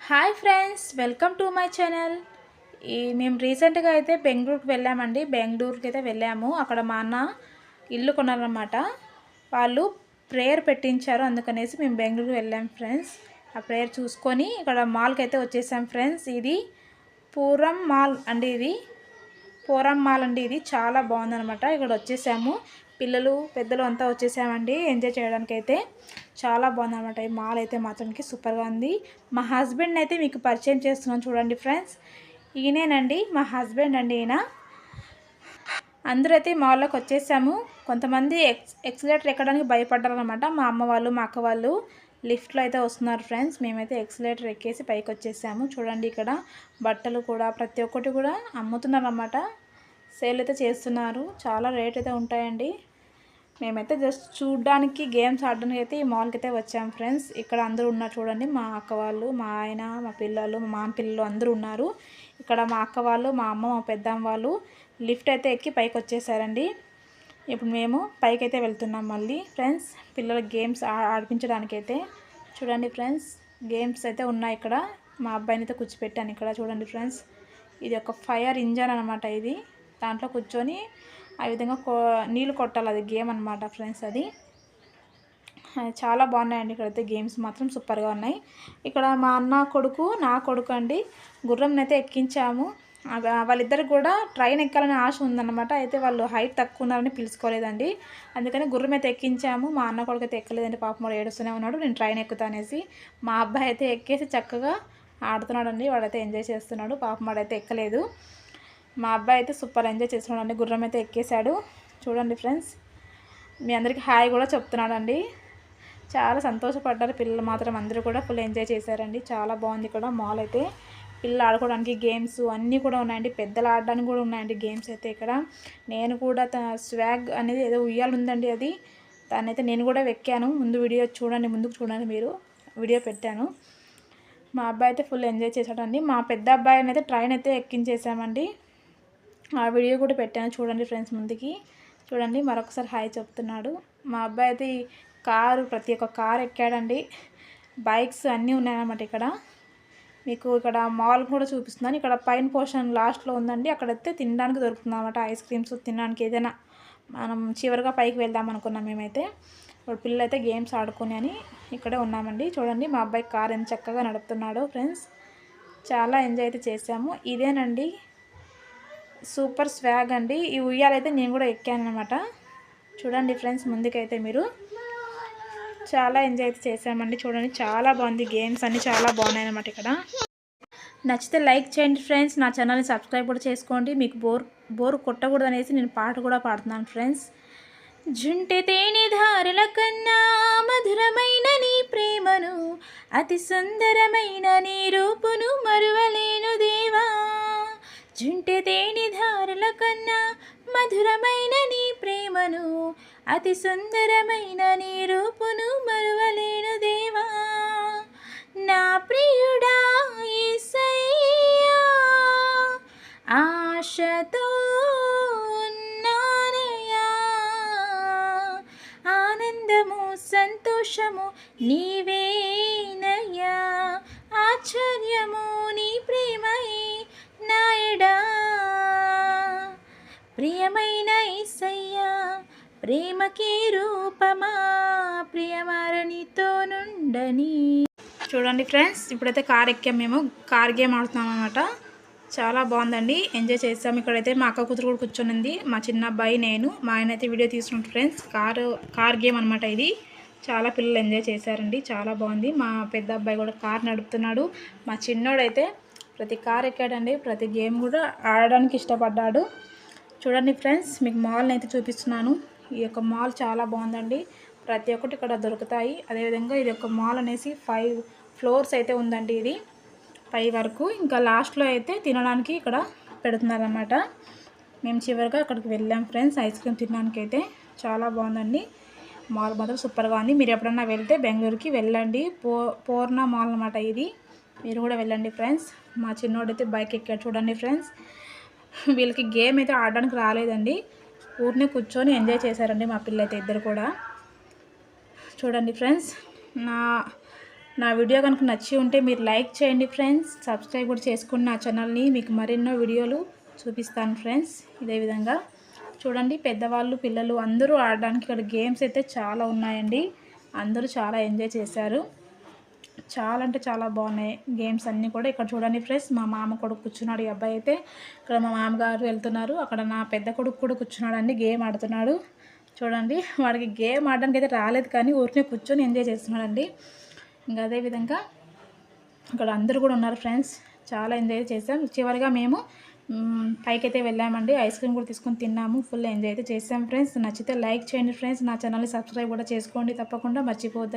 Hi friends, welcome to my channel. మేము రీసెంట్గా అయితే బెంగళూరుకి వెళ్ళామండి. బెంగళూరుకి అయితే వెళ్ళాము. అక్కడ మా అన్న ఇల్లు కొన్నారన్నమాట. వాళ్ళు ప్రేయర్ పెట్టించారు, అందుకనేసి మేము బెంగళూరు వెళ్ళాం ఫ్రెండ్స్. ఆ ప్రేయర్ చూసుకొని ఇక్కడ మాల్కి అయితే వచ్చేసాం ఫ్రెండ్స్. ఇది పూరం మాల్ అండి. ఇది చాలా బాగుందన్నమాట. ఇక్కడ వచ్చేసాము, పిల్లలు పెద్దలు అంతా వచ్చేసామండి ఎంజాయ్ చేయడానికి. అయితే చాలా బాగుందన్నమాట. ఈ మాల్ అయితే మాత్రానికి సూపర్గా ఉంది. మా హస్బెండ్ అయితే మీకు పరిచయం చేస్తున్నాను చూడండి ఫ్రెండ్స్. ఈయనేనండి మా హస్బెండ్ అండి. అందరూ అయితే మాల్లోకి వచ్చేసాము. కొంతమంది ఎక్సలేటర్ ఎక్కడానికి భయపడ్డారు అనమాట. మా అమ్మ వాళ్ళు, మా అక్క వాళ్ళు లిఫ్ట్లో అయితే వస్తున్నారు ఫ్రెండ్స్. మేమైతే ఎక్సలేటర్ ఎక్కేసి పైకి వచ్చేసాము. చూడండి, ఇక్కడ బట్టలు కూడా ప్రతి ఒక్కటి కూడా అమ్ముతున్నారు అన్నమాట. సేల్ అయితే చేస్తున్నారు. చాలా రేట్ అయితే ఉంటాయండి. మేమైతే జస్ట్ చూడడానికి, గేమ్స్ ఆడడానికి అయితే ఈ మాల్కి అయితే వచ్చాము ఫ్రెండ్స్. ఇక్కడ అందరూ ఉన్నారు చూడండి. మా అక్క వాళ్ళు, మా ఆయన, మా పిల్లలు, మా మామ పిల్లలు అందరూ ఉన్నారు. ఇక్కడ మా అక్క వాళ్ళు, మా అమ్మ, మా పెద్దమ్మ వాళ్ళు లిఫ్ట్ అయితే ఎక్కి పైకి వచ్చేసారండి. ఇప్పుడు మేము పైకి అయితే వెళ్తున్నాం మళ్ళీ ఫ్రెండ్స్. పిల్లలకి గేమ్స్ ఆడిపించడానికైతే చూడండి ఫ్రెండ్స్. గేమ్స్ అయితే ఉన్నాయి ఇక్కడ. మా అబ్బాయిని అయితే కూర్చోపెట్టాను ఇక్కడ. చూడండి ఫ్రెండ్స్, ఇది ఒక ఫైర్ ఇంజన్ అనమాట. ఇది దాంట్లో కూర్చొని ఆ విధంగా నీళ్ళు కొట్టాలి, అది గేమ్ అనమాట ఫ్రెండ్స్. అది చాలా బాగున్నాయండి. ఇక్కడైతే గేమ్స్ మాత్రం సూపర్గా ఉన్నాయి. ఇక్కడ మా అన్న కొడుకు, నా కొడుకు అండి, గుర్రంనైతే ఎక్కించాము. వాళ్ళిద్దరికి కూడా ట్రైన్ ఎక్కాలని ఆశ ఉందన్నమాట. అయితే వాళ్ళు హైట్ తక్కువ ఉన్నారని పిలుచుకోలేదండి. అందుకని గుర్రం అయితే ఎక్కించాము. మా అన్న కొడుకు అయితే ఎక్కలేదండి, పాపం వాడు ఏడుస్తూనే ఉన్నాడు, నేను ట్రైన్ ఎక్కుతానేసి. మా అబ్బాయి అయితే ఎక్కేసి చక్కగా ఆడుతున్నాడండి. వాడైతే ఎంజాయ్ చేస్తున్నాడు. పాపం వాడైతే ఎక్కలేదు. మా అబ్బాయి అయితే సూపర్ ఎంజాయ్ చేస్తున్నాడండి. గుర్రం అయితే ఎక్కేశాడు. చూడండి ఫ్రెండ్స్, మీ అందరికీ హాయ్ కూడా చెప్తున్నాడండి. చాలా సంతోషపడ్డారు పిల్లలు మాత్రం. అందరూ కూడా ఫుల్ ఎంజాయ్ చేశారండి. చాలా బాగుంది ఇక్కడ మాల్ అయితే. పిల్లలు ఆడుకోవడానికి గేమ్స్ అన్నీ కూడా ఉన్నాయండి. పెద్దలు ఆడడానికి కూడా ఉన్నాయండి గేమ్స్ అయితే ఇక్కడ. నేను కూడా స్వాగ్ అనేది ఏదో ఉయ్యాలు ఉందండి, అది దాన్ని అయితే నేను కూడా ఎక్కాను. ముందు వీడియో చూడండి, ముందుకు చూడండి, మీరు వీడియో పెట్టాను. మా అబ్బాయి అయితే ఫుల్ ఎంజాయ్ చేశాడండి. మా పెద్ద అబ్బాయిని అయితే ట్రైన్ అయితే ఎక్కించేసామండి. ఆ వీడియో కూడా పెట్టాను చూడండి ఫ్రెండ్స్. ముందుకి చూడండి, మరొకసారి హాయ్ చెప్తున్నాడు. మా అబ్బాయి అయితే ఈ కారు, ప్రతి ఒక్క కారు ఎక్కాడండి. బైక్స్ అన్నీ ఉన్నాయన్నమాట ఇక్కడ. మీకు ఇక్కడ మాల్ కూడా చూపిస్తున్నాను. ఇక్కడ పైన పోర్షన్ లాస్ట్లో ఉందండి. అక్కడైతే తినడానికి దొరుకుతుంది అన్నమాట. ఐస్ క్రీమ్స్ తినడానికి ఏదైనా మనం చివరిగా పైకి వెళ్దాం అనుకున్నాం మేమైతే. ఇప్పుడు పిల్లలు అయితే గేమ్స్ ఆడుకుని అని ఇక్కడే ఉన్నామండి. చూడండి, మా అబ్బాయి కార్ ఎంత చక్కగా నడుపుతున్నాడు ఫ్రెండ్స్. చాలా ఎంజాయ్ అయితే చేసాము. ఇదేనండి సూపర్ స్వాగ్ అండి. ఈ ఉయ్యాలైతే నేను కూడా ఎక్కాను అనమాట. చూడండి ఫ్రెండ్స్, ముందుకైతే మీరు చాలా ఎంజాయ్ అయితే చేసామండి. చూడండి, చాలా బాగుంది. గేమ్స్ అన్నీ చాలా బాగున్నాయి అన్నమాట ఇక్కడ. నచ్చితే లైక్ చేయండి ఫ్రెండ్స్. నా ఛానల్ని సబ్స్క్రైబ్ కూడా చేసుకోండి. మీకు బోర్ కొట్టకూడదు అనేసి నేను పాట కూడా పాడుతున్నాను ఫ్రెండ్స్. జుంటె తేనె ధారల కన్నా మధురమైన నీ ప్రేమను, అతి సుందరమైన నీ రూపును మరువలేను దేవా. జుంటె తేనె ధారల కన్నా మధురమైన నీ ప్రేమను, అతి సుందరమైన నీ రూపును మరువలేను దేవా. నా ప్రియుడా యేసయ్యా, ఆశతో ఉన్నానయ్యా. ఆనందము సంతోషము నీవేనయ్యా. ఆశ్చర్యము నీ ప్రేమయే నాయడా. ప్రియమైన యేసయ్యా, ప్రేమకి రూపమా, ప్రియమారనితో నుండని. చూడండి ఫ్రెండ్స్, ఇప్పుడైతే కార్ ఎక్కాం. మేము కార్ గేమ్ ఆడుతున్నాం అన్నమాట. చాలా బాగుందండి, ఎంజాయ్ చేసాం. ఇక్కడైతే మా అక్క కూతురు కూడా కూర్చొనింది, మా చిన్న అబ్బాయి, నేను. మా ఆయన అయితే వీడియో తీసుకుంటాం ఫ్రెండ్స్. కార్ గేమ్ అనమాట ఇది. చాలా పిల్లలు ఎంజాయ్ చేశారండి. చాలా బాగుంది. మా పెద్ద అబ్బాయి కూడా కార్ నడుపుతున్నాడు. మా చిన్నోడైతే ప్రతి కార్ ఎక్కాడండి. ప్రతి గేమ్ కూడా ఆడడానికి ఇష్టపడ్డాడు. చూడండి ఫ్రెండ్స్, మీకు మాల్ని అయితే చూపిస్తున్నాను. ఈ యొక్క మాల్ చాలా బాగుందండి. ప్రతి ఒక్కటి ఇక్కడ దొరుకుతాయి. అదేవిధంగా ఇది ఒక మాల్ అనేసి 5 ఫ్లోర్స్ అయితే ఉందండి. ఇది 5 వరకు. ఇంకా లాస్ట్లో అయితే తినడానికి ఇక్కడ పెడుతున్నారన్నమాట. మేము చివరిగా అక్కడికి వెళ్ళాం ఫ్రెండ్స్ ఐస్ క్రీమ్ తినడానికి. అయితే చాలా బాగుందండి. మాల్ మాత్రం సూపర్గా ఉంది. మీరు ఎప్పుడన్నా వెళ్తే బెంగళూరుకి వెళ్ళండి. పూర్ణ మాల్ అనమాట ఇది. మీరు కూడా వెళ్ళండి ఫ్రెండ్స్. మా చిన్నోడైతే బైక్ ఎక్కాడు. చూడండి ఫ్రెండ్స్, వీళ్ళకి గేమ్ అయితే ఆడడానికి రాలేదండి. ఊరినే కూర్చొని ఎంజాయ్ చేశారండి మా పిల్లలైతే ఇద్దరు కూడా. చూడండి ఫ్రెండ్స్, నా వీడియో కనుక నచ్చి ఉంటే మీరు లైక్ చేయండి ఫ్రెండ్స్, సబ్స్క్రైబ్ కూడా చేసుకోండి నా ఛానల్ని. మీకు మరెన్నో వీడియోలు చూపిస్తాను ఫ్రెండ్స్. ఇదే విధంగా చూడండి, పెద్దవాళ్ళు పిల్లలు అందరూ ఆడడానికి ఇక్కడ గేమ్స్ అయితే చాలా ఉన్నాయండి. అందరూ చాలా ఎంజాయ్ చేశారు. చాలా అంటే చాలా బాగున్నాయి గేమ్స్ అన్నీ కూడా. ఇక్కడ చూడండి ఫ్రెండ్స్, మా మామ కొడుకు కూర్చున్నాడు. ఈ అబ్బాయి అయితే ఇక్కడ మా మామగారు వెళ్తున్నారు. అక్కడ నా పెద్ద కొడుకు కూడా కూర్చున్నాడండి, గేమ్ ఆడుతున్నాడు. చూడండి, వాడికి గేమ్ ఆడడానికి అయితే రాలేదు కానీ ఊరికే కూర్చొని ఎంజాయ్ చేస్తున్నాడండి. ఇంకా అదేవిధంగా ఇక్కడ అందరూ కూడా ఉన్నారు ఫ్రెండ్స్. చాలా ఎంజాయ్ చేసాం. చివరిగా మేము పైకైతే వెళ్ళామండి. ఐస్ క్రీమ్ కూడా తీసుకొని తిన్నాము. ఫుల్ ఎంజాయ్ అయితే చేసాం ఫ్రెండ్స్. నచ్చితే లైక్ చేయండి ఫ్రెండ్స్. నా ఛానల్ని సబ్స్క్రైబ్ కూడా చేసుకోండి తప్పకుండా, మర్చిపోద్దండి.